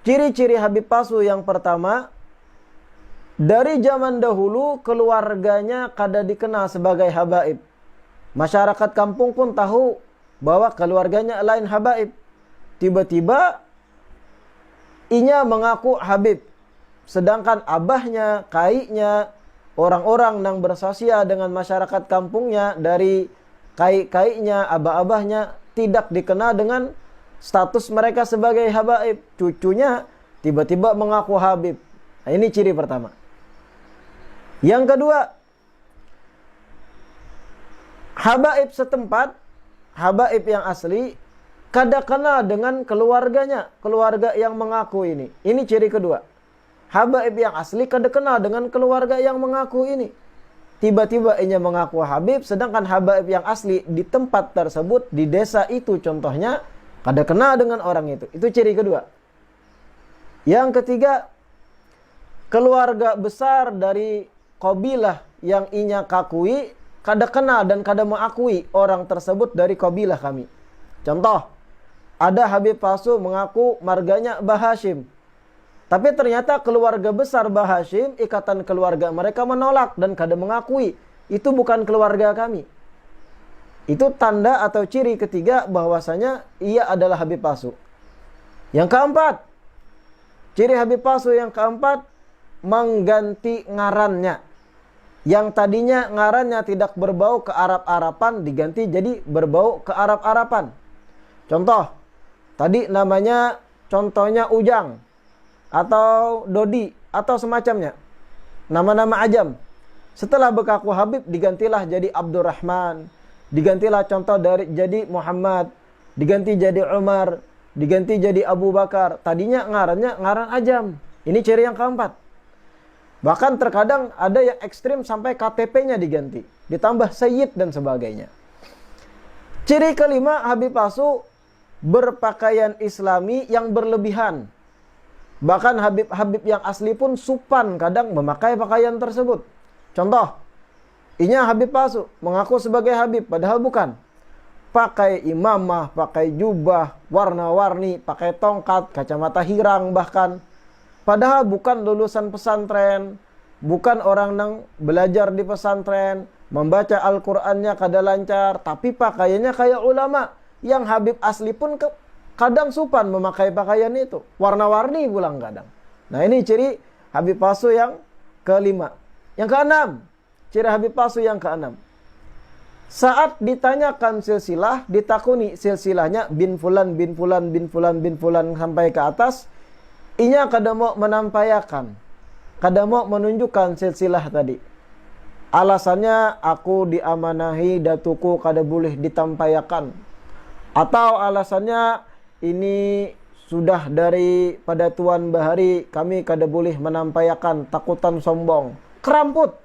Ciri-ciri habib palsu yang pertama, dari zaman dahulu keluarganya kada dikenal sebagai habaib. Masyarakat kampung pun tahu bahwa keluarganya lain habaib. Tiba-tiba inya mengaku habib, sedangkan abahnya, kaiknya, orang-orang yang bersosial dengan masyarakat kampungnya dari kai-kaiknya, abah-abahnya tidak dikenal dengan status mereka sebagai habaib. Cucunya tiba-tiba mengaku habib. Nah, ini ciri pertama. Yang kedua, habaib setempat, habaib yang asli, kada kenal dengan keluarganya, keluarga yang mengaku ini. Ini ciri kedua. Habaib yang asli kada kenal dengan keluarga yang mengaku ini. Tiba-tiba ia mengaku habib, sedangkan habaib yang asli di tempat tersebut, di desa itu contohnya, kada kenal dengan orang itu. Itu ciri kedua. Yang ketiga, keluarga besar dari kabilah yang inya kakui, kada kenal dan kada mengakui orang tersebut dari kabilah kami. Contoh, ada habib palsu mengaku marganya Bah Hashim. Tapi ternyata keluarga besar Bah Hashim, ikatan keluarga mereka menolak dan kada mengakui. Itu bukan keluarga kami. Itu tanda atau ciri ketiga bahwasanya ia adalah habib palsu. Yang keempat, ciri habib palsu yang keempat, mengganti ngarannya. Yang tadinya ngarannya tidak berbau ke Arab-Arapan diganti jadi berbau ke Arab-Arapan. Contoh, tadi namanya contohnya Ujang atau Dodi atau semacamnya. Nama-nama ajam. Setelah berkaku habib digantilah jadi Abdurrahman, digantilah contoh dari jadi Muhammad, diganti jadi Umar, diganti jadi Abu Bakar. Tadinya ngarannya ngaran ajam. Ini ciri yang keempat. Bahkan terkadang ada yang ekstrim sampai KTP-nya diganti, ditambah Sayyid dan sebagainya. Ciri kelima, habib palsu berpakaian islami yang berlebihan. Bahkan habib-habib yang asli pun supan kadang memakai pakaian tersebut. Contoh, inya habib palsu, mengaku sebagai habib, padahal bukan. Pakai imamah, pakai jubah, warna-warni, pakai tongkat, kacamata hirang bahkan. Padahal bukan lulusan pesantren, bukan orang yang belajar di pesantren, membaca Al-Qur'annya kada lancar, tapi pakaiannya kayak ulama. Yang habib asli pun kadang supan memakai pakaian itu. Warna-warni pulang kadang. Nah, ini ciri habib palsu yang kelima. Yang keenam, ciri habib palsu yang keenam. Saat ditanyakan silsilah, ditakuni silsilahnya bin fulan, bin fulan, bin fulan, bin fulan sampai ke atas, inya kada mau menampayakan, kada mau menunjukkan silsilah tadi. Alasannya aku diamanahi datuku kada boleh ditampayakan. Atau alasannya ini sudah dari pada Tuan Bahari kami kada boleh menampayakan, takutan sombong. Keramput.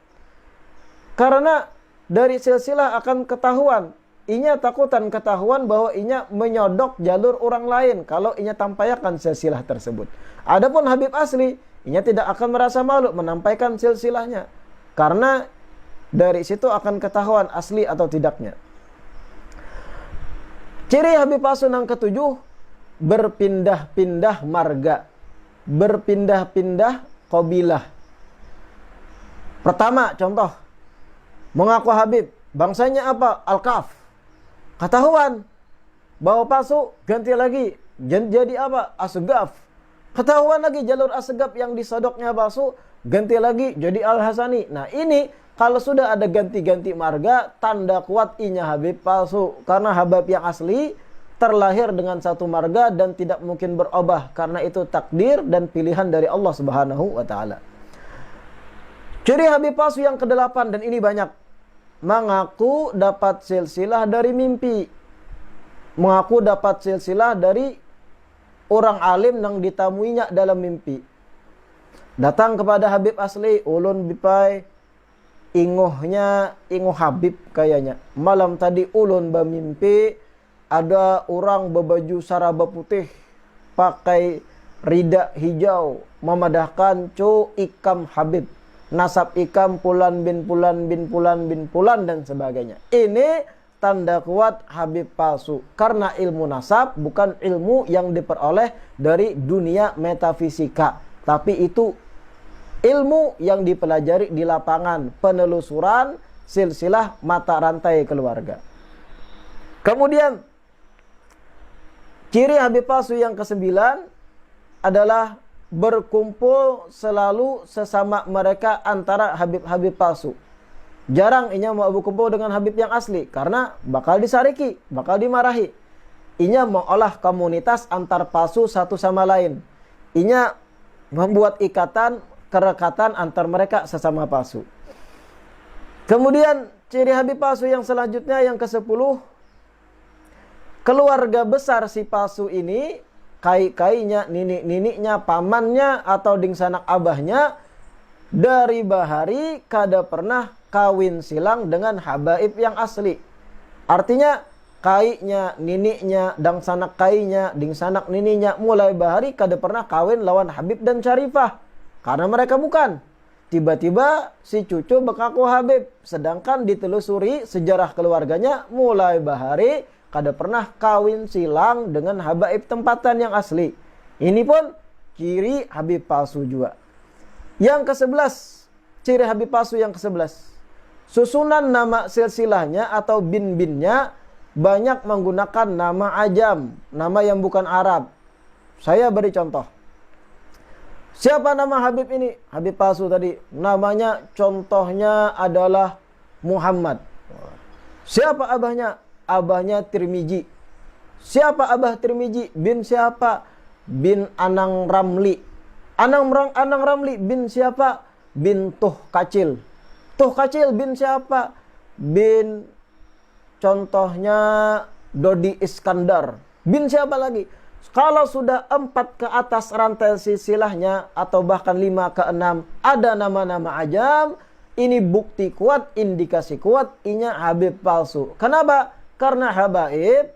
Karena dari silsilah akan ketahuan. Inya takutan ketahuan bahwa inya menyodok jalur orang lain kalau inya tampayakan silsilah tersebut. Adapun habib asli, inya tidak akan merasa malu menampaikan silsilahnya. Karena dari situ akan ketahuan asli atau tidaknya. Ciri habib palsu yang ketujuh, berpindah-pindah marga. Berpindah-pindah qabilah. Pertama, contoh. Mengaku habib, bangsanya apa? Al-Kaf. Ketahuan bahwa palsu, ganti lagi jadi apa? Asgaf. Ketahuan lagi jalur Asgaf yang disodoknya palsu, ganti lagi jadi Al-Hasani. Nah, ini kalau sudah ada ganti-ganti marga, tanda kuat inya habib palsu. Karena habib yang asli terlahir dengan satu marga dan tidak mungkin berubah, karena itu takdir dan pilihan dari Allah Subhanahu wa taala. Ciri habib palsu yang kedelapan, dan ini banyak. Mengaku dapat silsilah dari mimpi. Mengaku dapat silsilah dari orang alim yang ditamuinya dalam mimpi. Datang kepada habib asli, ulun bipai ingohnya, ingoh habib kayaknya. Malam tadi ulun bermimpi ada orang berbaju saraba putih, pakai rida hijau, memadahkan cu ikam habib. Nasab ikam pulan bin pulan bin pulan bin pulan dan sebagainya. Ini tanda kuat Habib palsu. Karena ilmu nasab bukan ilmu yang diperoleh dari dunia metafisika, tapi itu ilmu yang dipelajari di lapangan, penelusuran silsilah mata rantai keluarga. Kemudian ciri Habib palsu yang kesembilan adalah berkumpul selalu sesama mereka antara Habib-Habib palsu. Jarang inya mau berkumpul dengan Habib yang asli karena bakal disariki, bakal dimarahi. Inya mengolah komunitas antar palsu satu sama lain. Inya membuat ikatan, kerekatan antar mereka sesama palsu. Kemudian ciri Habib palsu yang selanjutnya yang ke-10, keluarga besar si palsu ini, kai-kainya, ninik-niniknya, pamannya atau dingsanak abahnya dari bahari kada pernah kawin silang dengan habaib yang asli. Artinya kainya, niniknya, dangsanak kainya, dingsanak nininya mulai bahari kada pernah kawin lawan Habib dan Syarifah. Karena mereka bukan. Tiba-tiba si cucu bekaku Habib. Sedangkan ditelusuri sejarah keluarganya mulai bahari kada pernah kawin silang dengan habaib tempatan yang asli. Ini pun ciri Habib palsu juga. Yang ke-11, ciri Habib palsu yang ke-11. Susunan nama silsilahnya atau bin-binnya banyak menggunakan nama ajam, nama yang bukan Arab. Saya beri contoh. Siapa nama Habib ini? Habib palsu tadi. Namanya contohnya adalah Muhammad. Siapa abahnya? Abahnya Tirmiji. Siapa abah Tirmiji? Bin siapa? Bin Anang Ramli. Anang Ramli bin siapa? Bin Tuh Kacil. Tuh Kacil bin siapa? Bin contohnya Dodi Iskandar. Bin siapa lagi? Kalau sudah 4 ke atas rantai silsilahnya atau bahkan 5 ke 6 ada nama-nama ajam, ini bukti kuat, indikasi kuat inya Habib palsu. Kenapa? Karena habaib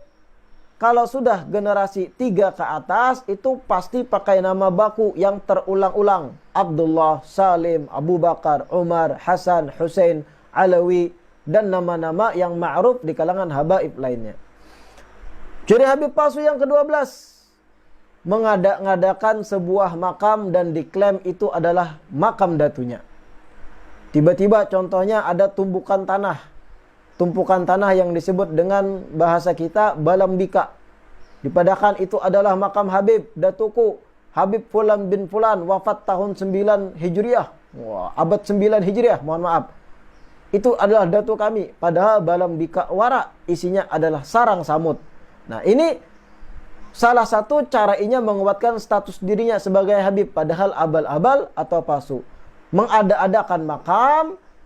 kalau sudah generasi 3 ke atas itu pasti pakai nama baku yang terulang-ulang. Abdullah, Salim, Abu Bakar, Umar, Hasan, Hussein, Alawi, dan nama-nama yang ma'ruf di kalangan habaib lainnya. Ciri Habib palsu yang ke-12, mengada-ngadakan sebuah makam dan diklaim itu adalah makam datunya. Tiba-tiba contohnya ada tumpukan tanah yang disebut dengan bahasa kita balambika. Dipadakan itu adalah makam Habib datuku Habib Fulan bin Fulan, wafat tahun 9 Hijriah. Wah, abad 9 Hijriah, mohon maaf. Itu adalah datu kami. Padahal balambika wara isinya adalah sarang samud. Nah, ini salah satu cara inya menguatkan status dirinya sebagai Habib. Padahal abal-abal atau palsu. Mengada-adakan makam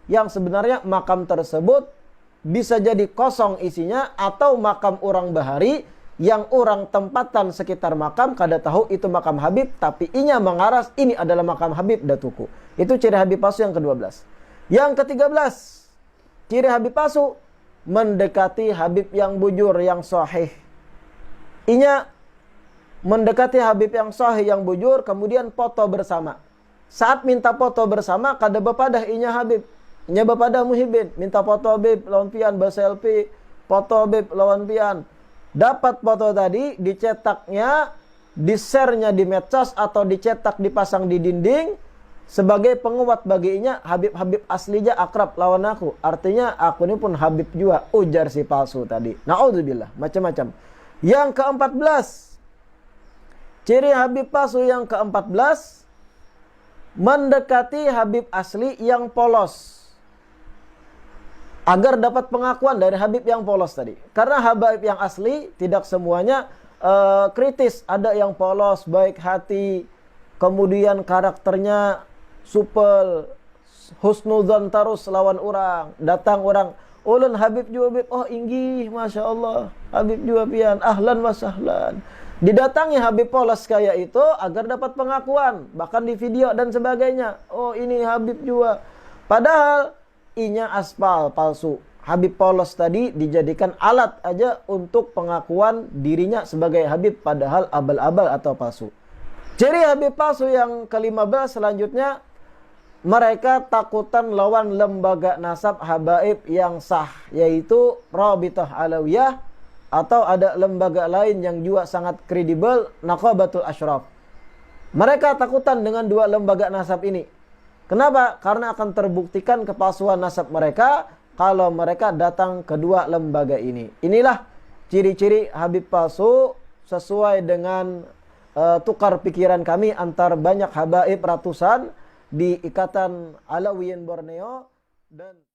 yang sebenarnya makam tersebut bisa jadi kosong isinya atau makam orang bahari yang orang tempatan sekitar makam kada tahu itu makam Habib, tapi inya mengaras ini adalah makam Habib datuku. Itu ciri Habib palsu yang ke-12. Yang ke-13, ciri Habib palsu mendekati Habib yang bujur, yang sahih. Inya mendekati Habib yang sahih, yang bujur, kemudian foto bersama. Saat minta foto bersama kada bepadah inya Habib. Inya bepadah Muhibin, minta foto Habib lawan pian berselfie, foto Habib lawan pian. Dapat foto tadi, dicetaknya, di-share-nya di medsos atau dicetak dipasang di dinding sebagai penguat baginya Habib-Habib aslinya akrab lawan aku. Artinya aku ini pun Habib juga, ujar si palsu tadi. Na'udzubillah, macam-macam. Yang ke-14, ciri Habib palsu yang ke-14, mendekati Habib asli yang polos agar dapat pengakuan dari Habib yang polos tadi. Karena Habib yang asli tidak semuanya kritis. Ada yang polos, baik hati, kemudian karakternya supel, husnudzon terus lawan orang. Datang orang, ulun Habib juga Habib, oh inggih, Masya Allah, Habib juga pian, ahlan wa sahlan. Didatangi Habib polos kayak itu agar dapat pengakuan, bahkan di video dan sebagainya. Oh ini Habib juga. Padahal inya aspal palsu. Habib polos tadi dijadikan alat aja untuk pengakuan dirinya sebagai Habib, padahal abal-abal atau palsu. Ciri Habib palsu yang ke-15 selanjutnya, mereka takutan lawan lembaga nasab habaib yang sah, yaitu Rabithah Alawiyah, atau ada lembaga lain yang juga sangat kredibel, Naqabatul Ashraf. Mereka takutan dengan dua lembaga nasab ini. Kenapa? Karena akan terbuktikan kepalsuan nasab mereka kalau mereka datang ke dua lembaga ini. Inilah ciri-ciri Habib palsu sesuai dengan tukar pikiran kami antar banyak habaib ratusan di Ikatan Alawiyin Borneo dan